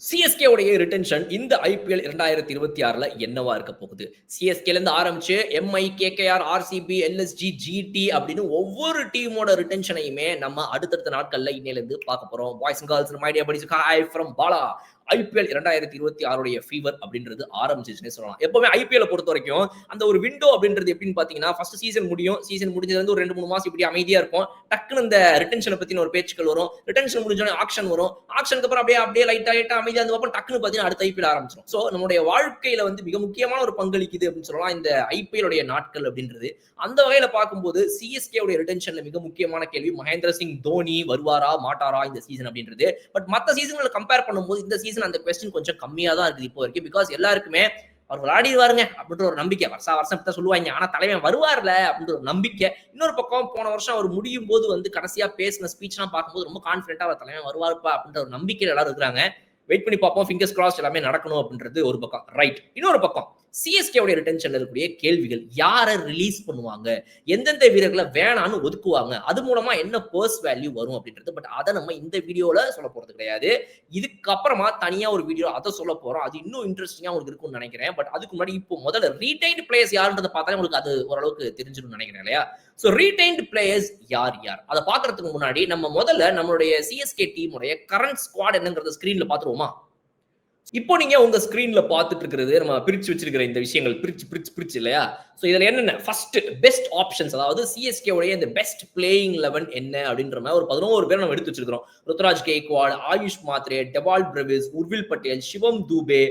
CSK உடைய retention இந்த IPL 2026ல என்னவா இருக்க போகுது? சிஎஸ்கேல இருந்து ஆரம்பிச்சு MI, KKR, RCB, LSG, GT அப்படின்னு ஒவ்வொரு டீமோட ரிட்டென்ஷனையுமே நம்ம அடுத்தடுத்த நாட்கள்ல இன்னையில இருந்து பார்க்க போறோம். Boys and girls my dear படீஸ், hi from Bala. IPL 2026 உடைய ஃபீவர் அப்படின்றது ஆரம்பிச்சிச்சுன்னே சொல்லலாம். எப்பவுமே ஐபிஎல் பொறுத்த வரைக்கும் அந்த ஒரு விண்டோ அப்படின்றது எப்படின்னு பாத்தீங்கன்னா, ஃபர்ஸ்ட் சீசன் முடியும். சீசன் முடிஞ்சது வந்து ஒரு 2-3 மாசம் இப்படி அமைதியா இருக்கும். டக்குன்னு இந்த ரிட்டென்ஷனை பத்தின ஒரு பேச்சுக்கள் வரும். ரிட்டென்ஷன் முடிஞ்சோடனே ஆக்ஷன் வரும். ஆக்ஷனுக்கு அப்புறம் அப்படியே லைட்டா அமைதியா இருந்தப்ப டக்குன்னு பாத்தீங்கன்னா அடுத்த ஐபிஎல் ஆரம்பிச்சிடும். சோ நம்மளுடைய வாழ்க்கையில வந்து மிக முக்கியமான ஒரு பங்களிக்குது அப்படின்னு சொல்லலாம் இந்த ஐபிஎல் உடைய நாட்கள் அப்படின்றது. அந்த வகையில பார்க்கும்போது சிஎஸ்கே உடைய ரிட்டென்ஷன்ல மிக முக்கியமான கேள்வி, மகேந்திர சிங் தோனி வருவாரா மாட்டாரா இந்த சீசன் அப்படின்றது. பட் மத்த சீசன்களை கம்பேர் பண்ணும்போது இந்த சீசன் அந்த கொஸ்டின் கொஞ்சம் கம்மியா தான் இருக்குது இப்போ வரைக்கும். பிகாஸ் எல்லாருக்குமே அவர் விளையாடிடுவாருங்க அப்படின்ற ஒரு நம்பிக்கை, வருஷம் சொல்லுவாங்க. ஆனா தலைவன் வருவார்ல அப்படின்ற ஒரு நம்பிக்கை. இன்னொரு பக்கம் போன வருஷம் அவர் முடியும் போது வந்து கடைசியா பேசின ஸ்பீச் எல்லாம் பார்க்கும்போது ரொம்ப கான்பிடென்டா அவர் தலைவன் வருவாருப்பா அப்படின்ற ஒரு நம்பிக்கையில் எல்லாரும் இருக்கிறாங்க. வெயிட் பண்ணி பார்ப்போம். ஃபிங்கர்ஸ் கிராஸ் எல்லாமே நடக்கணும் அப்படின்றது ஒரு பக்கம். ரைட். இன்னொரு பக்கம் சிஎஸ்கே உடைய ரிட்டென்ஷன்ல இருக்கக்கூடிய கேள்விகள், யாரை ரிலீஸ் பண்ணுவாங்க, எந்தெந்த வீரர்களை வேணான்னு ஒதுக்குவாங்க, அது மூலமா என்ன பர்ஸ் வேல்யூ வரும் அப்படின்றது. பட் அதை நம்ம இந்த வீடியோல சொல்ல போறது கிடையாது. இதுக்கப்புறமா தனியா ஒரு வீடியோ அதை சொல்ல போறோம். அது இன்னும் இன்ட்ரெஸ்டிங்கா உங்களுக்கு இருக்கும்னு நினைக்கிறேன். பட் அதுக்கு முன்னாடி இப்போ முதல்ல ரீடைன்ட் பிளேயர்ஸ் யாருன்றதை பார்த்தாலே உங்களுக்கு அது ஓரளவுக்கு தெரிஞ்சிடும் நினைக்கிறேன் இல்லையா? சோ ரீடைன்ட் பிளேயர்ஸ் யார் அதை பாக்குறதுக்கு முன்னாடி நம்ம முதல்ல நம்மளுடைய சிஎஸ்கே டீமுடைய கரண்ட் ஸ்குவாட் என்னங்கறத ஸ்கிரீன்ல பாத்துருவோமா? இப்போ நீங்க உங்க ஸ்கிரீன்ல பாத்துட்டு இருக்கிறது நம்ம பிரிச்சு வச்சிருக்கிற இந்த விஷயங்கள் பிரிச்சு இல்லையா? சோ இதுல என்னென்ன ஃபர்ஸ்ட் பெஸ்ட் ஆப்ஷன்ஸ், அதாவது சிஎஸ்கே உடைய இந்த பெஸ்ட் பிளேயிங் 11 என்ன அப்படின்ற மாதிரி ஒரு 11 பேர் நம்ம எடுத்து வச்சிருக்கிறோம். Ruturaj Gaikwad, Ayush Mhatre, Dewald Brevis, Urvil Patel, Shivam Dube,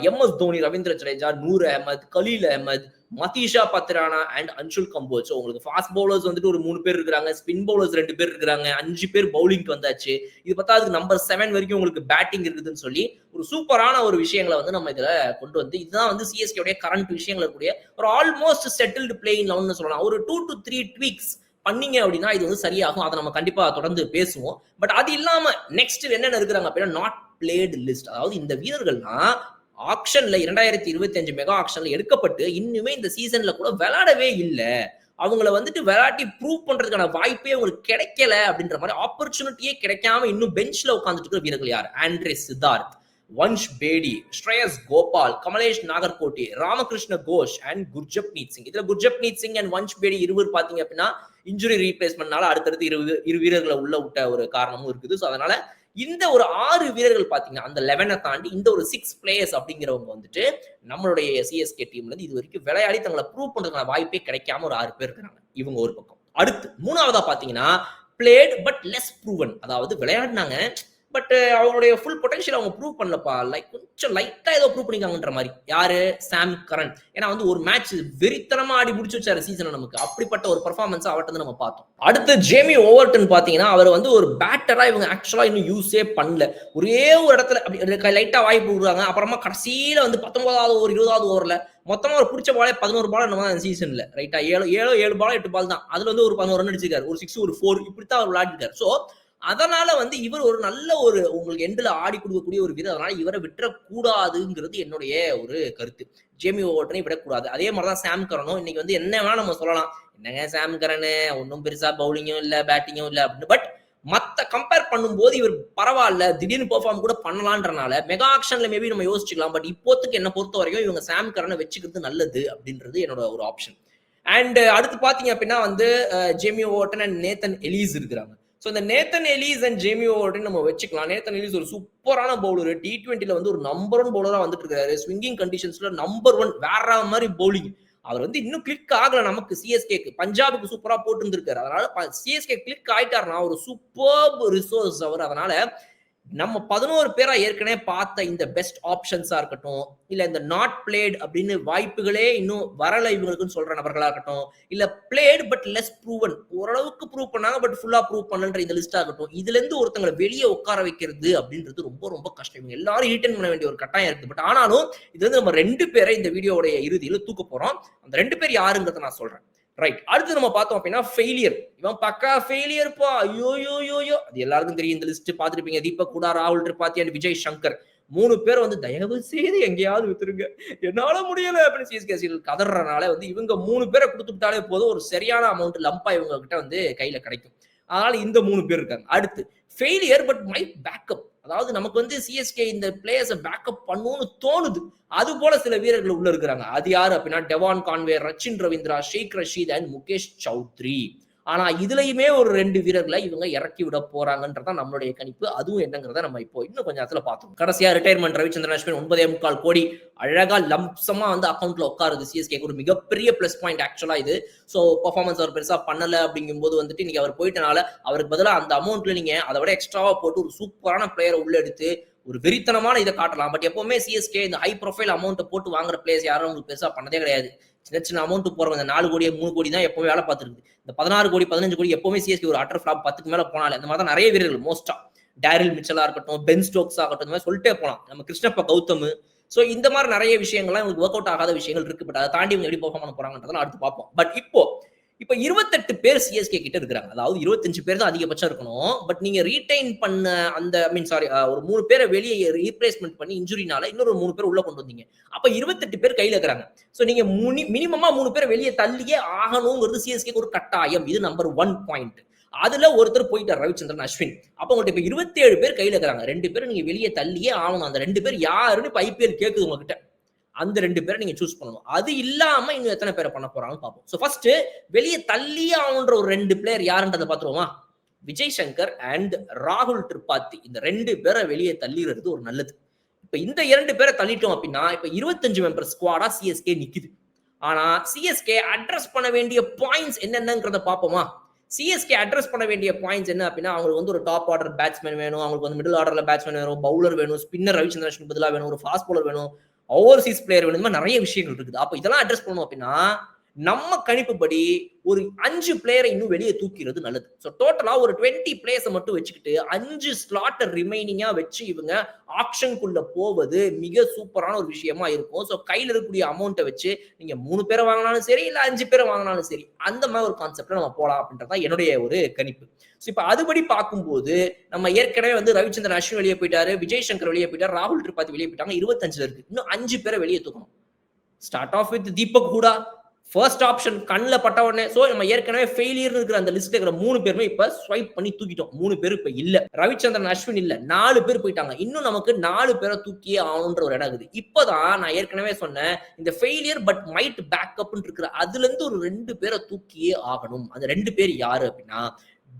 MS Dhoni, Ravindra Jadeja, Noor Ahmad, Khaleel Ahmed, Matheesha Pathirana and Anshul Kamboj. உங்களுக்கு ஃபாஸ்ட் பவுலர்ஸ் வந்துட்டு ஒரு 3 பேர் இருக்காங்க, ஸ்பின் பவுலர்ஸ் 2 பேர் இருக்காங்க, 5 பேர் பவுலிங்க்கு வந்தாச்சு. இது பார்த்தா அதுக்கு நம்பர் 7 வரைக்கும் உங்களுக்கு பேட்டிங் இருக்குதுன்னு சொல்லி ஒரு சூப்பரான ஒரு விஷயங்களை வந்து நம்ம இதுல கொண்டு வந்து, இதுதான் வந்து சிஎஸ்கே உடைய கரண்ட் விஷயங்கள் இருக்கக்கூடிய ஒரு ஆல்மோஸ்ட் செட்டில்டு பிளேயிங் 11 சொல்லலாம். ஒரு 2 to 3 ட்வீக்ஸ் பண்ணீங்க அப்படின்னா இது வந்து சரியாகும். அதை நம்ம கண்டிப்பா தொடர்ந்து பேசுவோம். பட் அது இல்லாம நெக்ஸ்ட் என்னென்ன இருக்கிறாங்க அப்படின்னா நாட் பிளேட் லிஸ்ட். அதாவது இந்த வீரர்கள்லாம் ஆக்ஷன்ல 2025 மெகா ஆக்ஷன்ல எடுக்கப்பட்டு இன்னுமே இந்த சீசன்ல கூட விளையாடவே இல்லை. அவங்கள வந்துட்டு விளையாட்டி ப்ரூவ் பண்றதுக்கான வாய்ப்பே உங்களுக்கு கிடைக்கல அப்படின்ற மாதிரி, ஆப்பர்ச்சுனிட்டியே கிடைக்காம இன்னும் பெஞ்ச்ல உட்கார்ந்துட்டு இருக்கிற வீரர்கள் யார்? ஆண்ட்ரே சித்தார்த், வன்ஷ் பேடி, ஸ்ரேயஸ் கோபால், கமலேஷ் நாகர்கோட்டி, ராமகிருஷ்ண கோஷ் அண்ட் குர்ஜப்னீத் சிங். இதுல குர்ஜப்னீத் சிங் அண்ட் வன்ஷ் பேடி இருவர் பாத்தீங்க அப்படின்னா இன்ஜுரி ரீப்ளேஸ்மெண்ட்னால அடுத்தடுத்து இரு வீரர்களை உள்ள விட்ட ஒரு காரணமும் இருக்குது. ஸோ அதனால இந்த ஒரு 6 வீரர்கள் பாத்தீங்கன்னா அந்த 11 தாண்டி இந்த ஒரு 6 பிளேயர்ஸ் அப்படிங்கிறவங்க வந்துட்டு நம்மளுடைய சிஎஸ்கே டீம்ல இருந்து இது வரைக்கும் விளையாடி தங்களை ப்ரூவ் பண்றதுக்கான வாய்ப்பே கிடைக்காம ஒரு 6 பேர் இருக்காங்க. இவங்க ஒரு பக்கம். அடுத்து மூணாவதா பாத்தீங்கன்னா பிளேட் பட் லெஸ் ப்ரூவன், அதாவது விளையாடினாங்க பட் அவங்களுடைய ஃபுல் பொட்டன்ஷியல் அவங்க ப்ரூவ் பண்ணலப்பா, லைக் கொஞ்சம் லைட்டா ஏதோ ப்ரூவ் பண்ணிக்காங்கன்ற மாதிரி. யாரு? சாம் கரன். ஏன்னா வந்து ஒரு மேட்ச் வெறித்தனமா ஆடி முடிச்சு வச்சாரு சீசன். நமக்கு அப்படிப்பட்ட ஒரு பெர்ஃபார்மன்ஸ் அவர்கிட்ட நம்ம பார்த்தோம். அடுத்து ஜேமி ஓவர்டன் பாத்தீங்கன்னா அவர் வந்து ஒரு பேட்டரா இவங்க ஆக்சுவலா இன்னும் யூஸே பண்ணல. ஒரே ஒரு இடத்துல அப்படி லைட்டா வாய்ப்பு விடுறாங்க. அப்புறமா கடைசியில வந்து 19வது ஓவர் 20வது ஓவர்ல மொத்தமா ஒரு பிடிச்ச பாலே 11 பால் நம்ம சீசன்ல ரைட்டா 7 பால் 8 பால் தான். அதுல வந்து ஒரு 11 ரன் அடிச்சிருக்காரு, ஒரு 6 ஒரு 4 இப்படித்தான் அவர் விளையாடிருக்காரு. சோ அதனால வந்து இவர் ஒரு நல்ல ஒரு உங்களுக்கு எண்ட்ல ஆடி கொடுக்கக்கூடிய ஒரு வீரர். அதனால இவரை விட்டுறக்கூடாதுங்கிறது என்னுடைய ஒரு கருத்து. ஜேமி ஓவர்டனை விடக்கூடாது. அதே மாதிரிதான் சாம் கரனும். இன்னைக்கு வந்து என்ன வேணா நம்ம சொல்லலாம், என்னங்க சாம் கரனு ஒன்னும் பெருசா பவுலிங்கும் இல்ல பேட்டிங்கும் இல்ல அப்படின்னு. பட் மத்த கம்பேர் பண்ணும்போது இவர் பரவாயில்ல, திடீர்னு பெர்ஃபார்ம் கூட பண்ணலான்றனால மெகா ஆக்ஷன்ல மேபி நம்ம யோசிச்சுக்கலாம். பட் இப்போத்துக்கு என்ன பொறுத்த வரைக்கும் இவங்க சாம் கரனை வச்சுக்கிறது நல்லது அப்படின்றது என்னோட ஒரு ஆப்ஷன். அண்ட் அடுத்து பாத்தீங்க அப்படின்னா வந்து ஜேமி ஓவர்டன் அண்ட் நேத்தன் எலீஸ் இருக்கிறாங்க. ஸோ இந்த நேத்தன் எலீஸ் அண்ட் ஜேமி ஓவர்டன் நம்ம வச்சுக்கலாம். நேத்தன் எலீஸ் ஒரு சூப்பரான பவுலர், T20ல வந்து ஒரு நம்பர் 1 பவுலரா வந்துட்டு இருக்காரு. ஸ்விங்கிங் கண்டிஷன்ஸ்ல நம்பர் 1 வேற மாதிரி பவுலிங். அவர் வந்து இன்னும் கிளிக் ஆகல நமக்கு சிஎஸ்கேக்கு. பஞ்சாபுக்கு சூப்பரா போட்டு இருந்திருக்காரு. அதனால சிஎஸ்கே கிளிக் ஆயிட்டாருன்னா ஒரு சூப்பர் ரிசோர்ஸ் அவர். அதனால நம்ம 11 பேரா ஏற்கனவே பார்த்த இந்த பெஸ்ட் ஆப்ஷன்ஸா இருக்கட்டும், இல்ல இந்த நாட் பிளேட் அப்படின்னு வாய்ப்புகளே இன்னும் வரல இவங்களுக்குன்னு சொல்ற நபர்களா இருக்கட்டும், இல்ல பிளேட் பட் லெஸ் ப்ரூவன், ஓரளவுக்கு ப்ரூவ் பண்ணாங்க பட் ஃபுல்லா ப்ரூவ் பண்ணன்ற இந்த லிஸ்டா இருக்கட்டும், இதுல இருந்து ஒருத்தங்களை வெளியே உட்கார வைக்கிறது அப்படின்றது ரொம்ப ரொம்ப கஷ்டம். இவங்க எல்லாரும் ரீட்டன் பண்ண வேண்டிய ஒரு கட்டாயம் இருக்கு. பட் ஆனாலும் இது வந்து நம்ம 2 பேரை இந்த வீடியோடைய இறுதியில தூக்க போறோம். அந்த 2 பேர் யாருங்கிறத நான் சொல்றேன். ரைட். அடுத்து நம்ம பார்த்தோம் அப்படின்னா ஃபெயிலியர். இவன் பக்கா ஃபெயிலியர்ப்பா, ஐயோ அது எல்லாருக்கும் தெரியும். இந்த லிஸ்ட் பார்த்துருப்பீங்க. தீபக் குடா, ராகுல் திரிபாதி அண்ட் விஜய் சங்கர் 3 பேர் வந்து தயவு செய்து எங்கேயாவது வித்துருங்க, என்னால முடியல அப்படின்னு சிஎஸ்கே கதறனால வந்து இவங்க 3 பேரை கொடுத்துட்டாலே போதும், ஒரு சரியான அமௌண்ட் லம்பா இவங்க கிட்ட வந்து கையில கிடைக்கும். அதனால இந்த 3 பேர் இருக்காங்க. அடுத்து ஃபெயிலியர் பட் மை பேக்கப். அதாவது நமக்கு வந்து சிஎஸ்கே இந்த பிளேயர்ஸை பேக்கப் பண்ணும்னு தோணுது. அது போல சில வீரர்கள் உள்ள இருக்கிறாங்க. அது யாரு அப்படின்னா Devon Conway, Rachin Ravindra, Shaik Rasheed and Mukesh Choudhary. ஆனா இதுலயுமே ஒரு 2 வீரர்களை இவங்க இறக்கி விட போறாங்கன்றதான் நம்மளுடைய கணிப்பு. அதுவும் என்னங்கிறத நம்ம இப்போ இன்னும் கொஞ்ச நேரத்துல பார்த்தோம். கடைசியா ரிட்டையர்மெண்ட் ரவிச்சந்திரன் அஸ்வின் 9.25 கோடி அழகா லம்சமா வந்து அக்கௌண்ட்ல உட்காருது சிஎஸ்கேக்கு. ஒரு மிகப்பெரிய பிளஸ் பாயிண்ட் ஆக்சுவலா இது. சோ பெர்ஃபார்மன்ஸ் அவர் பெருசா பண்ணல அப்படிங்கும்போது வந்துட்டு நீங்க அவர் போயிட்டனால அவருக்கு பதிலா அந்த அமௌண்ட்ல நீங்க அதை விட எக்ஸ்ட்ராவா போட்டு ஒரு சூப்பரான பிளேயரை உள்ள எடுத்து ஒரு வெறித்தனமான இதை காட்டலாம். பட் எப்பவுமே சிஎஸ்கே இந்த ஹை ப்ரொஃபைல் அமௌண்ட் போட்டு வாங்குற பிளேயர்ஸ் யாரும் உங்களுக்கு பெருசா பண்ணதே கிடையாது. சின்ன சின்ன அமௌண்ட் போறவங்க இந்த 4 கோடி 3 கோடி தான் எப்பவுமே வேலை பார்த்துருக்கு. இந்த 16 கோடி 15 கோடி எப்பவுமே சிஎஸ்கே ஒரு அட்டர் ஃபிளாப் 10க்கு மேல போனாலே அந்த மாதிரி தான் நிறைய வீரர்கள் மோஸ்டா டேரில் மிச்சலா இருக்கட்டும், பென் ஸ்டோக்ஸ் ஆகட்டும், இந்த மாதிரி சொல்லிட்டே போலாம். நம்ம கிருஷ்ணப்ப கௌதம். சோ இந்த மாதிரி நிறைய விஷயங்கள்லாம் உங்களுக்கு ஒர்க் அவுட் ஆகாத விஷயங்கள் இருக்கு. பட் அதை தாண்டி இவங்க எப்படி பெர்ஃபார்ம் பண்ண போறாங்கன்றத அடுத்து பார்ப்போம். பட் இப்போ 28 பேர் சிஎஸ்கே கிட்ட இருக்கிறாங்க. அதாவது 25 பேர் தான் அதிகபட்சம் இருக்கணும். பட் நீங்க ரீடைன் பண்ண அந்த ஒரு 3 பேரை வெளியே ரீப்ளேஸ்மெண்ட் பண்ணி இன்ஜுரினால இன்னொரு 3 பேர் உள்ள கொண்டு வந்தீங்க. அப்ப 28 பேர் கையில இருக்கிறாங்க. சோ நீங்க மினிமமா 3 பேரை வெளியே தள்ளியே ஆகணுங்கிறது சிஎஸ்கே ஒரு கட்டாயம். இது நம்பர் 1 பாயிண்ட். அதுல ஒருத்தர் போயிட்டார் ரவிச்சந்திரன் அஸ்வின். அப்ப உங்கள்ட்ட இப்ப 27 பேர் கையில இருக்கிறாங்க. 2 பேரும் நீங்க வெளியே தள்ளியே ஆகணும். அந்த 2 பேர் யாருன்னு இப்ப ஐபிஎல் கேக்குது உங்ககிட்ட. அந்த 2 பேரை நீங்க சூஸ் பண்ணணும். அது இல்லாம இன்னும் எத்தனை பேரை பண்ண போறாங்கன்னு பார்ப்போம். சோ ஃபர்ஸ்ட் வெளியே தள்ளியே ஆகுன்ற ஒரு 2 பிளேயர் யாருன்றதை பார்த்துருவோமா? விஜய் சங்கர் அண்ட் ராகுல் திரிபாத்தி. இந்த 2 பேரை வெளியே தள்ளிடுறது ஒரு நல்லது. இப்ப இந்த 2 பேரை தள்ளிட்டோம் அப்படின்னா இப்ப 25 மெம்பர் ஸ்குவாடா சிஎஸ்கே நிக்குது. ஆனா சிஎஸ்கே அட்ரஸ் பண்ண வேண்டிய பாயிண்ட்ஸ் என்னென்னங்கிறத பார்ப்போமா? சிஎஸ்கே அட்ரஸ் பண்ண வேண்டிய பாயிண்ட்ஸ் என்ன அப்படின்னா அவங்களுக்கு வந்து ஒரு டாப் ஆர்டர் பேட்ஸ்மேன் வேணும், அவங்களுக்கு வந்து மிடில் ஆர்டர்ல பேட்ஸ்மேன் வேணும், பவுலர் வேணும், ஸ்பின்னர் ரவிச்சந்திரன் அஸ்வின் பதிலா வேணும், ஒரு ஃபாஸ்ட் பவுலர் வேணும், ஓவர்சீஸ் பிளேயர் வேணும், நிறைய விஷயங்கள் இருக்குது. அப்ப இதெல்லாம் அட்ரஸ் பண்ணணும் அப்படின்னா நம்ம கணிப்புப்படி ஒரு 5 பிளேயரை இன்னும் வெளியே தூக்கிறது நல்லது. ஸோ டோட்டலா ஒரு 20 பிளேயர்ஸை மட்டும் வச்சுக்கிட்டு 5 ஸ்லாட்டர் ரிமைனிங்கா வச்சு இவங்க ஆப்ஷனுக்குள்ள போவது மிக சூப்பரான ஒரு விஷயமா இருக்கும். ஸோ கையில் இருக்கக்கூடிய அமௌண்ட்டை வச்சு நீங்க 3 பேரை வாங்கினாலும் சரி, இல்ல 5 பேரை வாங்கினாலும் சரி, அந்த மாதிரி ஒரு கான்செப்ட்ல நம்ம போலாம் அப்படின்றதா என்னுடைய ஒரு கணிப்பு. ஸோ இப்ப அதுபடி பார்க்கும்போது நம்ம ஏற்கனவே வந்து ரவிச்சந்திரன் அஸ்வின் வெளியே போயிட்டாரு, விஜய் சங்கர் வெளியே போயிட்டாரு, ராகுல் திரிபாத்தி வெளியே போயிட்டாங்க. 25 இருக்கு. இன்னும் 5 பேரை வெளியே தூக்கணும். Start off with Deepak Hooda. First option கண்ணில் பட்ட உடனே. சோ நம்ம ஏற்கனவே ஃபெயிலியர் இருக்கிற அந்த லிஸ்ட்ல இருக்கிற 3 பேருமே இப்ப ஸ்வைப் பண்ணி தூக்கிட்டோம். 3 பேர் இப்ப இல்ல. ரவிச்சந்திரன் அஸ்வின் இல்ல, 4 பேர் போயிட்டாங்க. இன்னும் நமக்கு 4 பேரை தூக்கியே ஆகணுன்ற ஒரு இடம் இருக்குது. இப்பதான் நான் ஏற்கனவே சொன்னேன் இந்த ஃபெயிலியர் பட் மைட் பேக்கப் இருக்கிற அதுல இருந்து ஒரு 2 பேரை தூக்கியே ஆகணும். அந்த 2 பேர் யாரு அப்படின்னா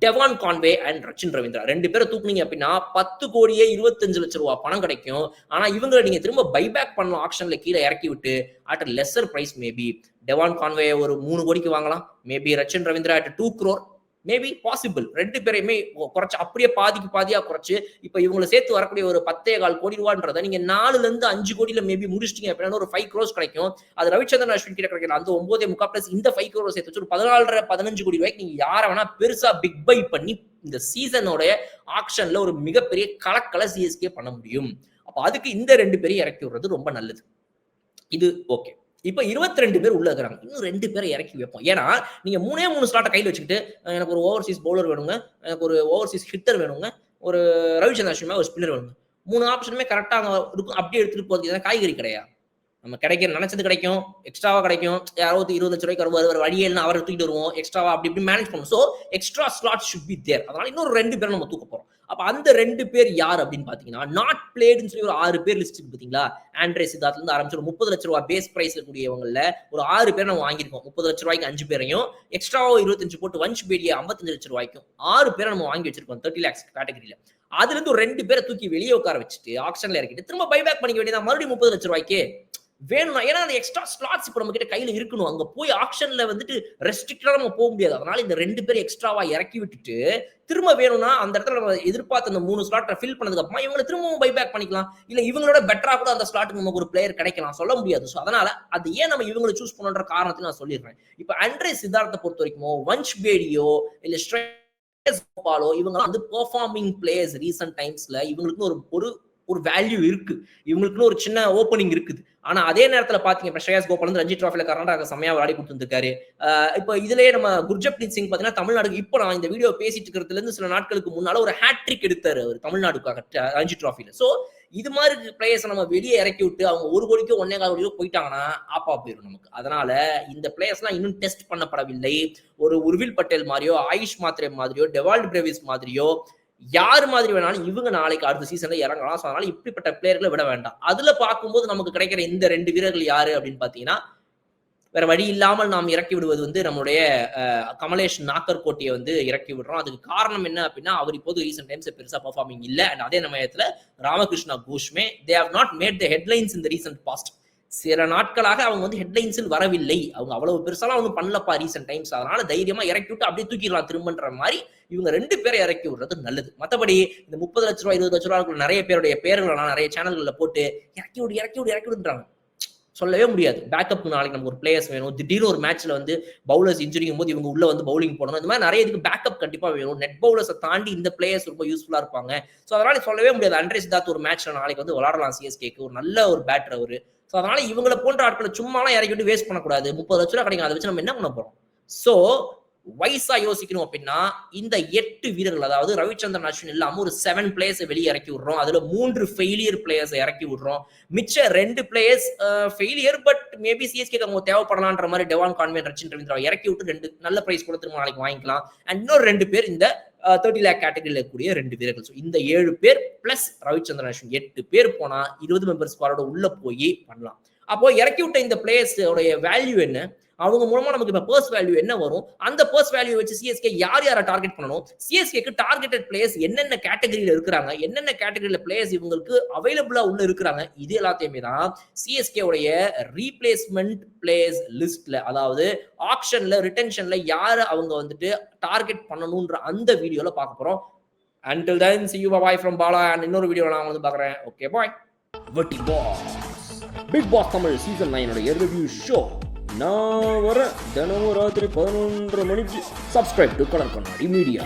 Devon Conway and Rachin Ravindra. 2 பேரை தூக்குனீங்க அப்படின்னா 10 கோடியே 25 லட்சம் ரூபாய் பணம் கிடைக்கும். ஆனா இவங்களை நீங்க திரும்ப பைபேக் பண்ணலாம் ஆக்ஷன்ல கீழே இறக்கி விட்டு at lesser price. Maybe Devon Conway ஒரு 3 கோடிக்கு வாங்கலாம். Maybe Rachin Ravindra at 2 crore. Maybe possible. 2 பேரையுமே குறைச்சு அப்படியே பாதிக்கு பாதியா குறைச்சு இப்ப இவங்களை சேர்த்து வரக்கூடிய ஒரு 10.25 கோடி ரூபான்றதை நீங்க 4ல இருந்து 5 கோடியில மேபி முடிச்சிட்டீங்க அப்படின்னா ஒரு 5 crores கிடைக்கும். அது ரவிச்சந்திரன் அஸ்வின் கிட்ட கிடைக்கிற அந்த 9.25 பிளஸ் இந்த 5 crores சேர்த்து வச்சு 14.5-15 கோடி ரூபாய்க்கு நீங்க யாரை வேணா பெருசா பிக் பை பண்ணி இந்த சீசனோட ஆக்ஷன்ல ஒரு மிகப்பெரிய கலக்கலை சிஎஸ்கே பண்ண முடியும். அப்ப அதுக்கு இந்த 2 பேரையும் இறக்கி விடுறது ரொம்ப நல்லது. இது ஓகே. இப்ப 22 பேர் உள்ள இருக்கிறாங்க. இன்னும் 2 பேரை இறக்கி வைப்போம். ஏன்னா நீங்க 3 ஸ்லாட்டை கையில் வச்சுக்கிட்டு எனக்கு ஒரு ஓவர்சீஸ் பவுலர் வேணுங்க, எனக்கு ஒரு ஓவர்சீஸ் ஹிட்டர் வேணுங்க, ஒரு ரவிச்சந்திரன் அஸ்வின் ஒரு ஸ்பின்னர் வேணுங்க. 3 ஆப்ஷனுமே கரெக்டா இருக்கும். அப்படியே எடுத்துட்டு போறது காய்கறி கிடையாது. நம்ம கிடைக்கிற நினைச்சது கிடைக்கும், எக்ஸ்ட்ராவா கிடைக்கும். யாரோ 20 லட்சம் ரூபாய்க்கு வருவார், வழியல்னா அவரை தூக்கிட்டு வருவோம், எக்ஸ்ட்ராவா அப்படி இப்படி மேனேஜ் பண்ணுவோம். So extra slot should be there. அதனால இன்னொரு 2 பேரை நம்ம தூக்க போறோம். அப்ப அந்த 2 பேர் யார் அப்படின்னு பாத்தீங்கன்னா நாட் பிளேடுன்னு சொல்லி ஒரு 6 பேர் லிஸ்ட் பாத்தீங்களா? ஆண்ட்ரே சித்தார்த்ல இருந்து ஆரம்பிச்சு ஒரு 30 லட்சம் ரூபாய் பேஸ் பிரைஸ்ல கூடியவங்கல ஒரு 6 பேர் நம்ம வாங்கியிருக்கோம். 30 லட்சம் ரூபாய்க்கு 5 பேரையும் எக்ஸ்ட்ராவா 25 போட்டு வன்ஷ் பேடியா 55 லட்சம் ரூபாய்க்கும் 6 பேரை நம்ம வாங்கி வச்சிருக்கோம் 30 lakhs கேட்டகரியில. அதுல இருந்து 2 பேரை தூக்கி வெளியே உட்கார வச்சுட்டு ஆக்ஷன்ல இறக்கிட்டு திரும்ப பைபேக் பண்ணிக்க வேண்டியதான் மறுபடியும் 30 லட்சம் ரூபாய்க்கு வேணும்னா. ஏன்னா அந்த எக்ஸ்ட்ரா ஸ்லாட்ஸ் இப்ப நம்ம கிட்ட கையில இருக்கணும். அங்க போய் ஆக்ஷன்ல வந்துட்டு ரெஸ்ட்ரிக்டா நம்ம போக முடியாது. அதனால இந்த 2 பேர் எக்ஸ்ட்ராவா இறக்கி விட்டுட்டு திரும்ப வேணும்னா அந்த இடத்துல நம்ம எதிர்பார்த்த அந்த 3 ஸ்லாட்டை ஃபில் பண்ணதுக்கு அப்புறமா இவங்களை திரும்பவும் பைபேக் பண்ணிக்கலாம். இல்ல இவங்களோட பெட்டரா கூட அந்த ஸ்லாட்டுக்கு நமக்கு ஒரு பிளேயர் கிடைக்கலாம், சொல்ல முடியாது. ஸோ அதனால அது ஏன் நம்ம இவங்களை சூஸ் பண்ற காரணத்தை நான் சொல்லிடுறேன். இப்ப ஆண்ட்ரே சித்தார்த்தை பொறுத்த வரைக்கும் வன்ஷ் பேடியோ இல்ல ஸ்ரேயஸ் கோபாலோ இவங்க வந்து பெர்ஃபார்மிங் பிளேயர்ஸ் ரீசன்ட் டைம்ஸ்ல இவங்களுக்கு ஒரு ஒரு வேல்யூ இருக்கு, இவங்களுக்கு ஒரு சின்ன ஓப்பனிங் இருக்குது. ஆனா அதே நேரத்துல பாத்தீங்க ஸ்ரேயஸ் கோபால் வந்து ரஞ்சி டிராஃபில கர்நாடகா செம்மையா விளையாடி கொடுத்துருக்காரு. இப்ப இதுலயே நம்ம குர்ஜப்ரீத் சிங் பாத்தீங்கன்னா தமிழ்நாடு இப்போ நான் இந்த வீடியோ பேசிட்டு இருக்கிறதுல இருந்து சில நாட்களுக்கு முன்னால ஒரு ஹேட்ரிக் எடுத்தாரு அவர் தமிழ்நாடுக்காக ரஞ்சி டிராஃபில. சோ இது மாதிரி பிளேயர்ஸ் நம்ம வெளியே இறக்கி விட்டு அவங்க 1 கோடிக்கோ 1.25 கோடிக்கோ போயிட்டாங்கன்னா ஆப்பா போயிடும் நமக்கு. அதனால இந்த பிளேயர்ஸ் எல்லாம் இன்னும் டெஸ்ட் பண்ணப்படவில்லை. ஒரு உர்வில் பட்டேல் மாதிரியோ, ஆயுஷ் மாத்ரே மாதிரியோ, டெவால்ட் பிரேவிஸ் மாதிரியோ யார் மாதிரி வேணாலும் இவங்க நாளைக்கு அடுத்த சீசன்ல இறங்கலாம். ஸோ அதனால இப்படிப்பட்ட பிளேயர்களை விட வேண்டாம். அதுல பார்க்கும்போது நமக்கு கிடைக்கிற இந்த 2 வீரர்கள் யாரு அப்படின்னு பார்த்தீங்கன்னா, வேற வழி இல்லாமல் நாம் இறக்கி விடுவது வந்து நம்மளுடைய கமலேஷ் நாக்கர்கோட்டியை வந்து இறக்கி விடுறோம். அதுக்கு காரணம் என்ன அப்படின்னா, அவர் இப்போது ரீசென்ட் டைம்ஸ் பெருசா பெர்ஃபார்மிங் இல்ல. அண்ட் அதே சமயத்துல ராமகிருஷ்ணா கோஷ்மே they have not made the headlines in the recent past. சில நாட்களாக அவங்க வந்து ஹெட்லைன்ஸில் வரவில்லை. அவங்க அவ்வளவு பெருசாலாம் ஒன்றும் பண்ணலப்பா ரீசென்ட் டைம்ஸ். அதனால தைரியமா இறக்கி விட்டு அப்படியே தூக்கிடலாம் திரும்பன்ற மாதிரி இவங்க 2 பேரை இறக்கி விடுறது நல்லது. மத்தபடி இந்த 30 லட்ச ரூபாய் 20 லட்ச ரூபாய்க்குள்ள நிறைய பேருடைய பேர்களை நான் நிறைய சேனல்களில் போட்டு இறக்கி விடுன்றாங்க. சொல்லவே முடியாது. பேக்கப் நாளைக்கு நமக்கு ஒரு பிளேயர்ஸ் வேணும். திடீர்னு ஒரு மேட்ச்ல வந்து பவுலர்ஸ் இன்ஜுரிங்கும் போது இவங்க உள்ள வந்து பவுலிங் போடணும். இந்த மாதிரி நிறைய இதுக்கு பேக்கப் கண்டிப்பா வேணும். நெட் பவுலர்ஸை தாண்டி இந்த பிளேயர்ஸ் ரொம்ப யூஸ்ஃபுல்லா இருப்பாங்க. ஸோ அதனால சொல்லவே முடியாது. அண்ட்ரே சித்தார்த் ஒரு மேட்ச்ல நாளைக்கு வந்து விளையாடலாம் சிஎஸ்கேக்கு. ஒரு நல்ல ஒரு பேட்டர் அவரு. ஸோ அதனால இவங்களை போன்ற ஆட்களை சும்மாலாம் இறக்கி விட்டு வேஸ்ட் பண்ணக்கூடாது. 30 லட்ச ரூபாய் கிடைக்கும். அதை வச்சு நம்ம என்ன பண்ண போறோம்? ஸோ வைஸா யோசிக்கணும் அப்படின்னா இந்த 8 வீரர்கள், அதாவது ரவிச்சந்திரன் அஸ்வின் இல்லாம ஒரு 7 பிளேயர்ஸை வெளியே இறக்கி விடுறோம். அதுல 3 ஃபெயிலியர் பிளேயர்ஸை இறக்கி விடுறோம். மிச்ச 2 பிளேயர்ஸ் ஃபெயிலியர் பட் மேபி சிஎஸ்கேக்கு அவங்க தேவைப்படலான்ற மாதிரி டெவான் கான்வே, ரச்சின் ரவீந்திராவை இறக்கி விட்டு 2 நல்ல பிரைஸ் கூட திரும்ப நாளைக்கு வாங்கிக்கலாம். அண்ட் இன்னொரு 2 பேர் இந்த 30 லேக் கேட்டகரியில் இருக்கக்கூடிய 2 வீரர்கள். ஸோ இந்த 7 பேர் பிளஸ் ரவிச்சந்திரன் அஸ்வின் 8 பேர் போனா 20 மெம்பர் ஸ்குவாடோட உள்ள போய் பண்ணலாம். அப்போ இறக்கி விட்ட இந்த பிளேயர்ஸோட வேல்யூ என்ன, அவங்க மூலமா நமக்கு இப்ப பர்ஸ் வேல்யூ என்ன வரும், அந்த பர்ஸ் வேல்யூ வச்சு சிஎஸ்கே யார் யாரை டார்கெட் பண்ணணும், சிஎஸ்கேக்கு டார்கெட்டட் பிளேயர்ஸ் என்னென்ன கேட்டகரியில இருக்கிறாங்க, என்னென்ன கேட்டகரியில பிளேயர்ஸ் இவங்களுக்கு அவைலபிளா உள்ள இருக்கிறாங்க, இது எல்லாத்தையுமே தான் சிஎஸ்கே உடைய ரீப்ளேஸ்மெண்ட் பிளேயர்ஸ் லிஸ்ட்ல, அதாவது ஆக்ஷன்ல ரிட்டென்ஷன்ல யாரை அவங்க வந்துட்டு டார்கெட் பண்ணணும்ன்ற அந்த வீடியோல பார்க்க போறோம். Until then, see you, bye from Bala, and இன்னொரு வீடியோல நான் வந்து பார்க்குறேன். Okay bye. வெட்டி boss Bigg Boss Tamil season 9 review show நான் வர தினமும் ராத்திரி 11:30 மணிக்கு. சப்ஸ்கிரைப் டு கலர் கண்ணாடி மீடியா.